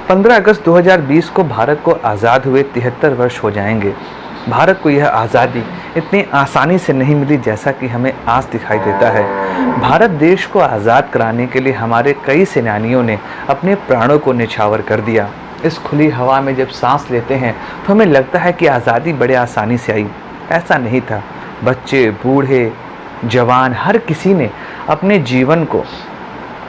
15 अगस्त 2020 को भारत को आज़ाद हुए 73 वर्ष हो जाएंगे। भारत को यह आज़ादी इतनी आसानी से नहीं मिली जैसा कि हमें आज दिखाई देता है। भारत देश को आज़ाद कराने के लिए हमारे कई सेनानियों ने अपने प्राणों को न्यौछावर कर दिया। इस खुली हवा में जब सांस लेते हैं तो हमें लगता है कि आज़ादी बड़े आसानी से आई। ऐसा नहीं था। बच्चे, बूढ़े, जवान, हर किसी ने अपने जीवन को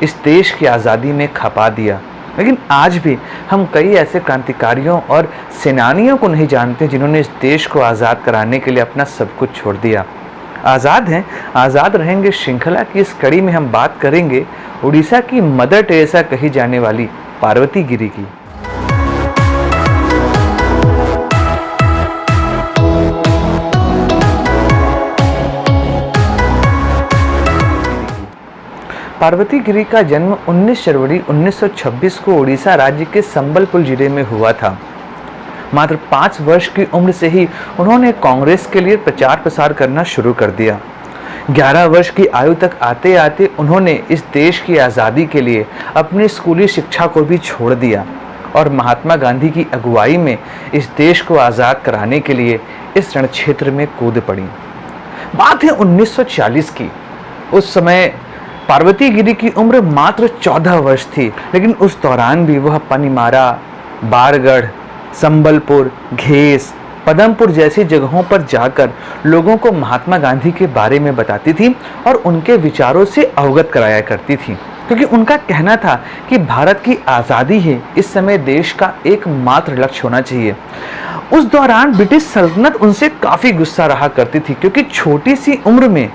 इस देश की आज़ादी में खपा दिया। लेकिन आज भी हम कई ऐसे क्रांतिकारियों और सेनानियों को नहीं जानते जिन्होंने इस देश को आज़ाद कराने के लिए अपना सब कुछ छोड़ दिया। आज़ाद हैं, आज़ाद रहेंगे श्रृंखला की इस कड़ी में हम बात करेंगे उड़ीसा की मदर टेरेसा कही जाने वाली पार्वती गिरी की। पार्वती गिरी का जन्म 19 जनवरी 1926 को उड़ीसा राज्य के संबलपुर जिले में हुआ था। मात्र 5 वर्ष की उम्र से ही उन्होंने कांग्रेस के लिए प्रचार प्रसार करना शुरू कर दिया। 11 वर्ष की आयु तक आते आते उन्होंने इस देश की आज़ादी के लिए अपनी स्कूली शिक्षा को भी छोड़ दिया और महात्मा गांधी की अगुवाई में इस देश को आज़ाद कराने के लिए इस रण क्षेत्र में कूद पड़ी। बात है 1940 की। उस समय पार्वती गिरी की उम्र मात्र 14 वर्ष थी, लेकिन उस दौरान भी वह पनिमारा, बारगढ़, संबलपुर, घेस, पदमपुर जैसी जगहों पर जाकर लोगों को महात्मा गांधी के बारे में बताती थी और उनके विचारों से अवगत कराया करती थी, क्योंकि उनका कहना था कि भारत की आज़ादी ही इस समय देश का एकमात्र लक्ष्य होना चाहिए। उस दौरान ब्रिटिश सल्तनत उनसे काफ़ी गुस्सा रहा करती थी, क्योंकि छोटी सी उम्र में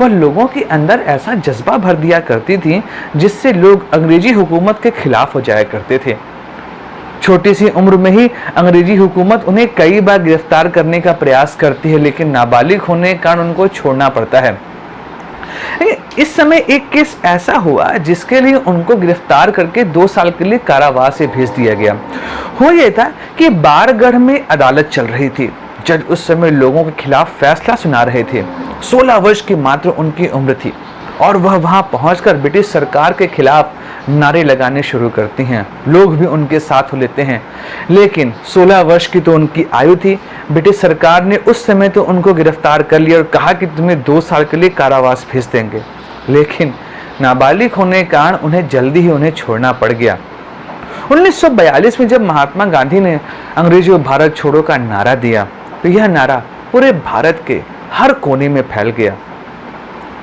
वह लोगों के अंदर ऐसा जज्बा भर दिया करती थी जिससे लोग अंग्रेजी हुकूमत के खिलाफ हो जाया करते थे। छोटी सी उम्र में ही अंग्रेजी हुकूमत उन्हें कई बार गिरफ्तार करने का प्रयास करती है, लेकिन नाबालिग होने के कारण उनको छोड़ना पड़ता है। इस समय एक केस ऐसा हुआ जिसके लिए उनको गिरफ्तार करके 2 साल के लिए कारावास से भेज दिया गया। हो यह था कि बारगढ़ में अदालत चल रही थी। जज उस समय लोगों के खिलाफ फैसला सुना रहे थे। 16 वर्ष की मात्र उनकी उम्र थी और वह वहां पहुंचकर ब्रिटिश सरकार के खिलाफ नारे लगाने शुरू करती हैं। लोग भी उनके साथ हो लेते हैं, लेकिन 16 वर्ष की तो उनकी आयु थी। ब्रिटिश सरकार ने उस समय तो उनको गिरफ्तार कर लिया और कहा कि तुम्हें 2 साल के लिए कारावास भेज देंगे, लेकिन नाबालिग होने के कारण उन्हें जल्दी ही उन्हें छोड़ना पड़ गया। 1942 में जब महात्मा गांधी ने अंग्रेजों भारत छोड़ो का नारा दिया तो यह नारा पूरे भारत के हर कोने में फैल गया।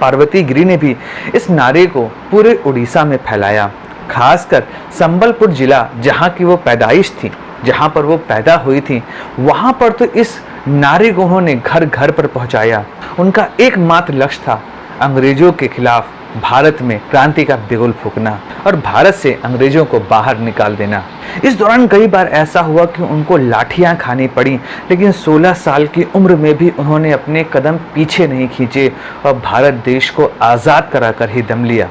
पार्वती गिरी ने भी इस नारे को पूरे उड़ीसा में फैलाया। खासकर संबलपुर जिला जहां की वो पैदाइश थी, जहां पर वो पैदा हुई थी, वहां पर तो इस नारे को उन्होंने घर घर पर पहुंचाया। उनका एकमात्र लक्ष्य था अंग्रेजों के खिलाफ भारत में क्रांति का बिगुल फूंकना और भारत से अंग्रेजों को बाहर निकाल देना। इस दौरान कई बार ऐसा हुआ कि उनको लाठियां खानी पड़ी, लेकिन 16 साल की उम्र में भी उन्होंने अपने कदम पीछे नहीं खींचे और भारत देश को आज़ाद कराकर ही दम लिया।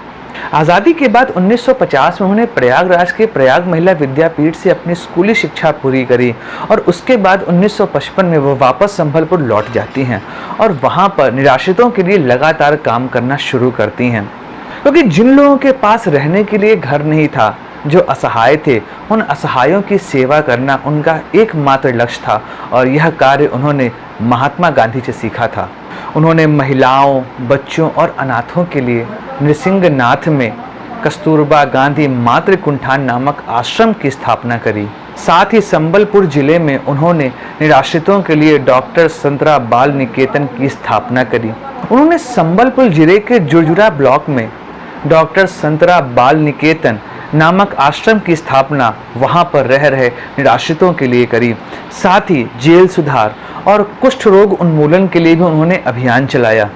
आज़ादी के बाद 1950 में उन्होंने प्रयागराज के प्रयाग महिला विद्यापीठ से अपनी स्कूली शिक्षा पूरी करी और उसके बाद 1955 में वो वापस संबलपुर लौट जाती हैं और वहाँ पर निराश्रितों के लिए लगातार काम करना शुरू करती हैं, क्योंकि जिन लोगों के पास रहने के लिए घर नहीं था, जो असहाय थे, उन असहायों की सेवा करना उनका एकमात्र लक्ष्य था और यह कार्य उन्होंने महात्मा गांधी से सीखा था। उन्होंने महिलाओं, बच्चों और अनाथों के लिए नृसिंहनाथ में कस्तूरबा गांधी मातृकुंठान नामक आश्रम की स्थापना करी। साथ ही संबलपुर जिले में उन्होंने निराश्रितों के लिए डॉक्टर संतरा बाल निकेतन की स्थापना करी। उन्होंने संबलपुर जिले के जुरजुरा ब्लॉक में डॉक्टर संतरा बाल निकेतन नामक आश्रम की स्थापना वहां पर रह रहे निराश्रितों के लिए करी। साथ ही जेल सुधार और कुष्ठ रोग उन्मूलन के लिए भी उन्होंने अभियान चलाया।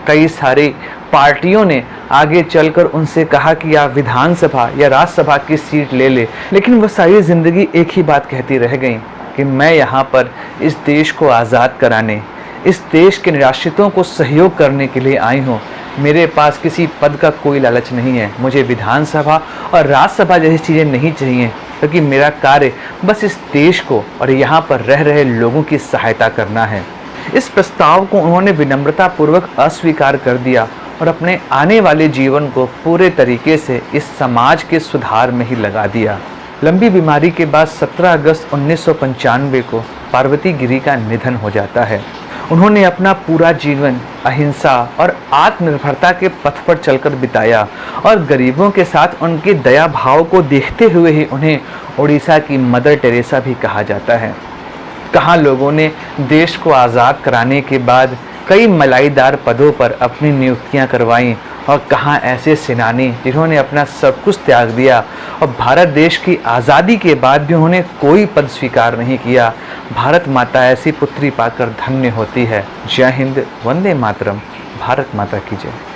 कई सारी पार्टियों ने आगे चलकर उनसे कहा कि आप विधानसभा या राज्यसभा की सीट ले ले, लेकिन वह सारी जिंदगी एक ही बात कहती रह गई कि मैं यहाँ पर इस देश को आज़ाद कराने, इस देश के निराश्रितों को सहयोग करने के लिए आई हूँ। मेरे पास किसी पद का कोई लालच नहीं है। मुझे विधानसभा और राज्यसभा जैसी चीज़ें नहीं चाहिए, क्योंकि मेरा कार्य बस इस देश को और यहाँ पर रह रहे लोगों की सहायता करना है। इस प्रस्ताव को उन्होंने विनम्रतापूर्वक अस्वीकार कर दिया और अपने आने वाले जीवन को पूरे तरीके से इस समाज के सुधार में ही लगा दिया। लंबी बीमारी के बाद 17 अगस्त 1995 को पार्वती गिरी का निधन हो जाता है। उन्होंने अपना पूरा जीवन अहिंसा और आत्मनिर्भरता के पथ पर चलकर बिताया और गरीबों के साथ उनके दया भाव को देखते हुए ही उन्हें उड़ीसा की मदर टेरेसा भी कहा जाता है। कहाँ लोगों ने देश को आज़ाद कराने के बाद कई मलाईदार पदों पर अपनी नियुक्तियां करवाईं और कहाँ ऐसे सेनानी जिन्होंने अपना सब कुछ त्याग दिया और भारत देश की आज़ादी के बाद भी उन्होंने कोई पद स्वीकार नहीं किया। भारत माता ऐसी पुत्री पाकर धन्य होती है। जय हिंद, वंदे मातरम, भारत माता की जय।